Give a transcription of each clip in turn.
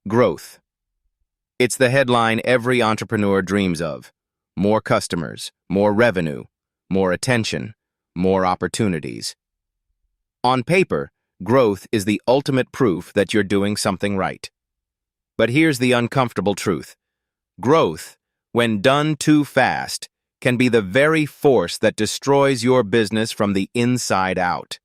Growth. It's the headline every entrepreneur dreams of. More customers, more revenue, more attention, more opportunities. On paper, growth is the ultimate proof that you're doing something right. But here's the uncomfortable truth. Growth, when done too fast, can be the very force that destroys your business from the inside out.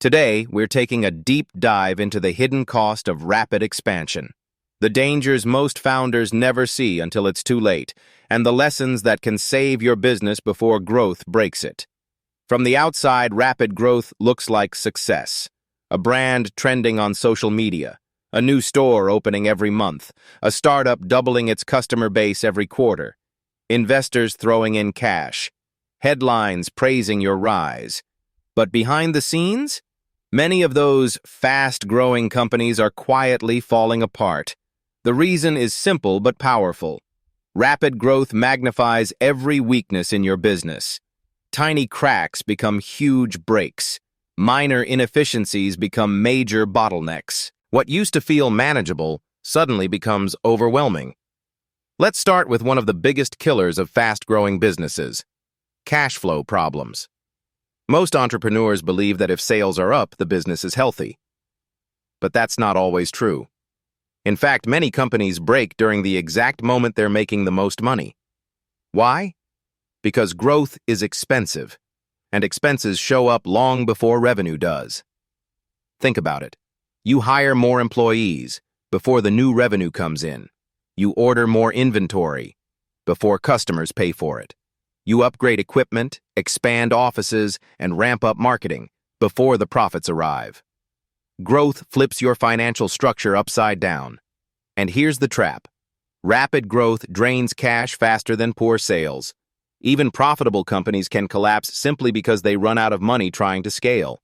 Today, we're taking a deep dive into the hidden cost of rapid expansion, the dangers most founders never see until it's too late, and the lessons that can save your business before growth breaks it. From the outside, rapid growth looks like success. A brand trending on social media, a new store opening every month, a startup doubling its customer base every quarter, investors throwing in cash, headlines praising your rise. But behind the scenes, many of those fast-growing companies are quietly falling apart. The reason is simple but powerful. Rapid growth magnifies every weakness in your business. Tiny cracks become huge breaks. Minor inefficiencies become major bottlenecks. What used to feel manageable suddenly becomes overwhelming. Let's start with one of the biggest killers of fast-growing businesses: cash flow problems. Most entrepreneurs believe that if sales are up, the business is healthy. But that's not always true. In fact, many companies break during the exact moment they're making the most money. Why? Because growth is expensive, and expenses show up long before revenue does. Think about it. You hire more employees before the new revenue comes in. You order more inventory before customers pay for it. You upgrade equipment, expand offices, and ramp up marketing before the profits arrive. Growth flips your financial structure upside down. And here's the trap. Rapid growth drains cash faster than poor sales. Even profitable companies can collapse simply because they run out of money trying to scale.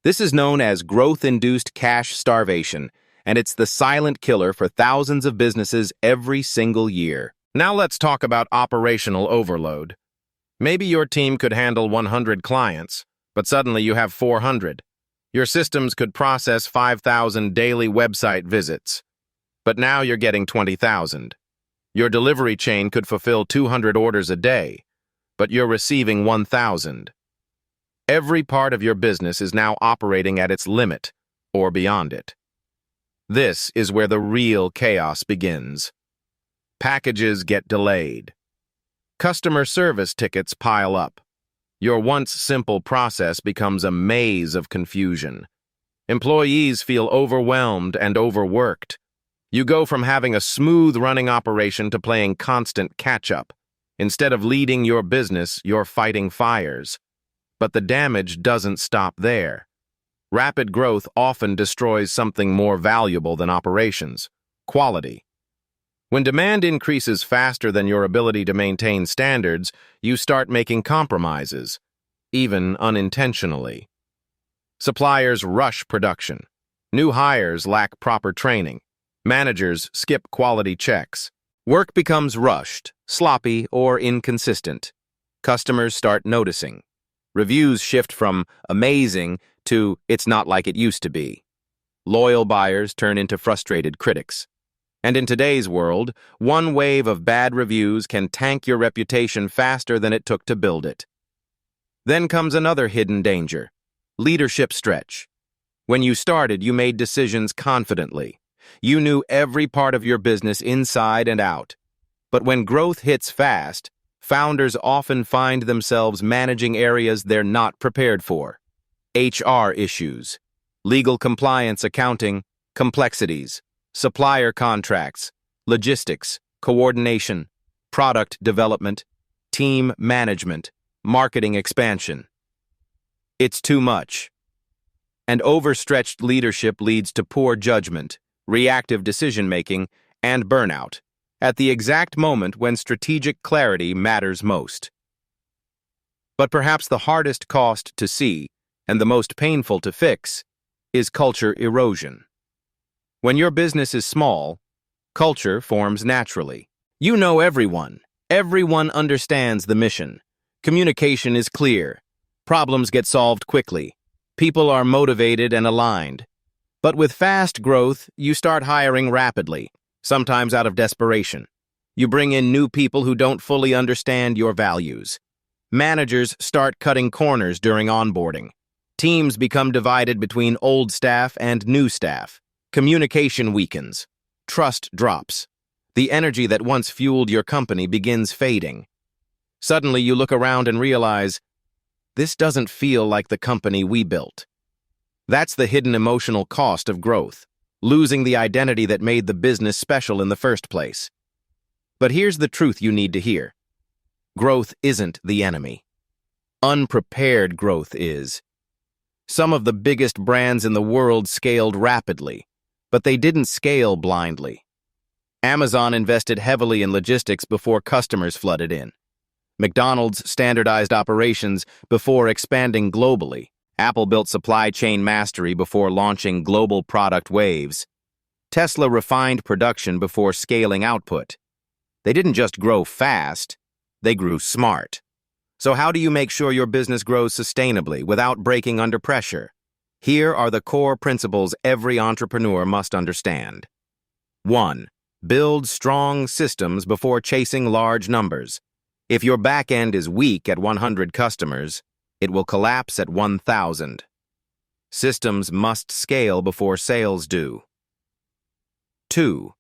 This is known as growth-induced cash starvation, and it's the silent killer for thousands of businesses every single year. Now let's talk about operational overload. Maybe your team could handle 100 clients, but suddenly you have 400. Your systems could process 5,000 daily website visits, but now you're getting 20,000. Your delivery chain could fulfill 200 orders a day, but you're receiving 1,000. Every part of your business is now operating at its limit, or beyond it. This is where the real chaos begins. Packages get delayed. Customer service tickets pile up. Your once simple process becomes a maze of confusion. Employees feel overwhelmed and overworked. You go from having a smooth-running operation to playing constant catch-up. Instead of leading your business, you're fighting fires. But the damage doesn't stop there. Rapid growth often destroys something more valuable than operations: quality. When demand increases faster than your ability to maintain standards, you start making compromises, even unintentionally. Suppliers rush production. New hires lack proper training. Managers skip quality checks. Work becomes rushed, sloppy, or inconsistent. Customers start noticing. Reviews shift from amazing to it's not like it used to be. Loyal buyers turn into frustrated critics. And in today's world, one wave of bad reviews can tank your reputation faster than it took to build it. Then comes another hidden danger: leadership stretch. When you started, you made decisions confidently. You knew every part of your business inside and out. But when growth hits fast, founders often find themselves managing areas they're not prepared for. HR issues, legal compliance, accounting, complexities, supplier contracts, logistics, coordination, product development, team management, marketing expansion. It's too much. And overstretched leadership leads to poor judgment, reactive decision-making, and burnout, at the exact moment when strategic clarity matters most. But perhaps the hardest cost to see, and the most painful to fix, is culture erosion. When your business is small, culture forms naturally. You know everyone. Everyone understands the mission. Communication is clear. Problems get solved quickly. People are motivated and aligned. But with fast growth, you start hiring rapidly, sometimes out of desperation. You bring in new people who don't fully understand your values. Managers start cutting corners during onboarding. Teams become divided between old staff and new staff. Communication weakens. Trust drops. The energy that once fueled your company begins fading. Suddenly, you look around and realize, this doesn't feel like the company we built. That's the hidden emotional cost of growth, losing the identity that made the business special in the first place. But here's the truth you need to hear. Growth isn't the enemy. Unprepared growth is. Some of the biggest brands in the world scaled rapidly, but they didn't scale blindly. Amazon invested heavily in logistics before customers flooded in. McDonald's standardized operations before expanding globally. Apple built supply chain mastery before launching global product waves. Tesla refined production before scaling output. They didn't just grow fast, they grew smart. So how do you make sure your business grows sustainably without breaking under pressure? Here are the core principles every entrepreneur must understand. 1. Build strong systems before chasing large numbers. If your back end is weak at 100 customers, it will collapse at 1,000. Systems must scale before sales do. 2.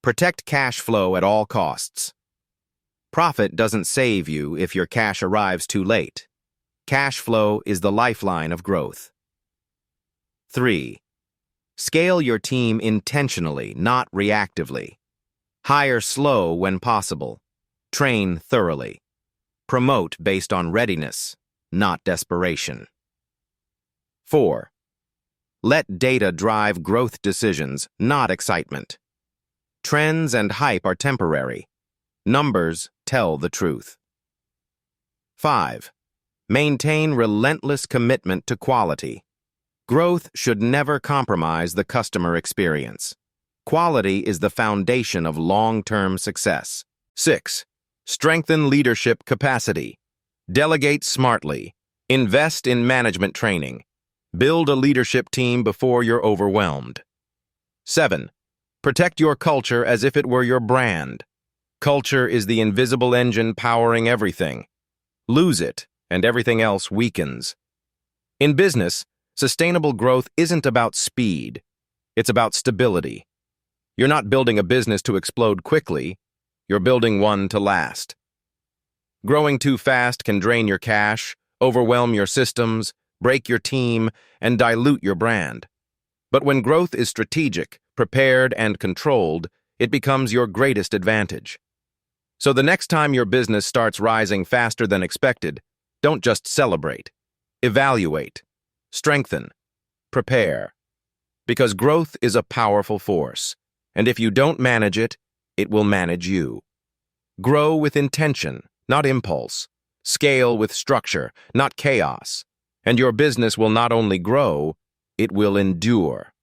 Protect cash flow at all costs. Profit doesn't save you if your cash arrives too late. Cash flow is the lifeline of growth. 3. Scale your team intentionally, not reactively. Hire slow when possible. Train thoroughly. Promote based on readiness, not desperation. 4. Let data drive growth decisions, not excitement. Trends and hype are temporary. Numbers tell the truth. 5. Maintain relentless commitment to quality. Growth should never compromise the customer experience. Quality is the foundation of long-term success. 6. Strengthen leadership capacity. Delegate smartly. Invest in management training. Build a leadership team before you're overwhelmed. 7. Protect your culture as if it were your brand. Culture is the invisible engine powering everything. Lose it, and everything else weakens. In business, sustainable growth isn't about speed. It's about stability. You're not building a business to explode quickly. You're building one to last. Growing too fast can drain your cash, overwhelm your systems, break your team, and dilute your brand. But when growth is strategic, prepared, and controlled, it becomes your greatest advantage. So the next time your business starts rising faster than expected, don't just celebrate. Evaluate. Strengthen. Prepare. Because growth is a powerful force, and if you don't manage it, it will manage you. Grow with intention, not impulse. Scale with structure, not chaos. And your business will not only grow, it will endure.